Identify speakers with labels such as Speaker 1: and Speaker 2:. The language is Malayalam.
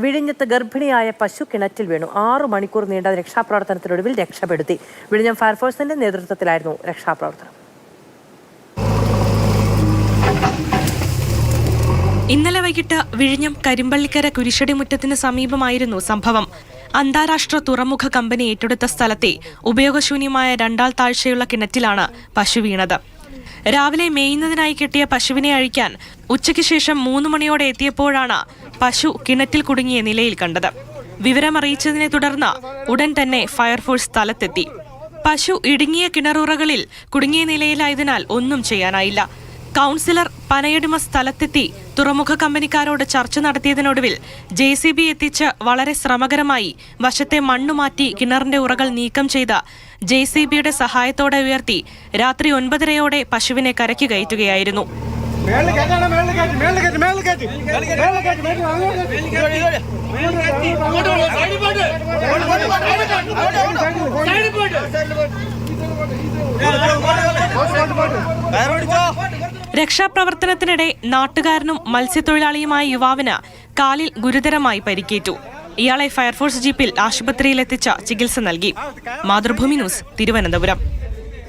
Speaker 1: വിഴിഞ്ഞത്ത് ഗർഭിണിയായ പശു കിണറ്റിൽ വീണു. 6 മണിക്കൂർ നീണ്ട രക്ഷാപ്രവർത്തനത്തിനൊടുവിൽ രക്ഷപ്പെടുത്തി. വിഴിഞ്ഞം ഫയർഫോഴ്സിന്റെ നേതൃത്വത്തിലായിരുന്നു രക്ഷാപ്രവർത്തനം.
Speaker 2: ഇന്നലെ വൈകിട്ട് വിഴിഞ്ഞം കരിമ്പള്ളിക്കര കുരിശടിമുറ്റത്തിന് സമീപമായിരുന്നു സംഭവം. അന്താരാഷ്ട്ര തുറമുഖ കമ്പനി ഏറ്റെടുത്ത സ്ഥലത്തെ ഉപയോഗശൂന്യമായ 2 താഴ്ചയുള്ള കിണറ്റിലാണ് പശു വീണത്. രാവിലെ മേയുന്നതിനായി കെട്ടിയ പശുവിനെ അഴിക്കാൻ ഉച്ചയ്ക്ക് ശേഷം 3 മണിയോടെ എത്തിയപ്പോഴാണ് പശു കിണറ്റിൽ കുടുങ്ങിയ നിലയിൽ കണ്ടത്. വിവരമറിയിച്ചതിനെ തുടർന്ന് ഉടൻ തന്നെ ഫയർഫോഴ്സ് സ്ഥലത്തെത്തി. പശു ഇടുങ്ങിയ കിണറുറകളിൽ കുടുങ്ങിയ നിലയിലായതിനാൽ ഒന്നും ചെയ്യാനായില്ല. കൗൺസിലർ പനയടിമ സ്ഥലത്തെത്തി തുറമുഖ കമ്പനിക്കാരോട് ചർച്ച നടത്തിയതിനൊടുവിൽ JCB എത്തിച്ച് വളരെ ശ്രമകരമായി വശത്തെ മണ്ണുമാറ്റി കിണറിന്റെ ഉറകൾ നീക്കം ചെയ്ത് JCBയുടെ സഹായത്തോടെ ഉയർത്തി രാത്രി 9:30യോടെ പശുവിനെ കരയ്ക്ക് കയറ്റുകയായിരുന്നു. രക്ഷാപ്രവർത്തനത്തിനിടെ നാട്ടുകാരനും മത്സ്യത്തൊഴിലാളിയുമായ യുവാവിന് കാലിൽ ഗുരുതരമായി പരിക്കേറ്റു. ഇയാളെ ഫയർഫോഴ്സ് ജീപ്പിൽ ആശുപത്രിയിലെത്തിച്ച് ചികിത്സ നൽകി. മാതൃഭൂമി ന്യൂസ്, തിരുവനന്തപുരം.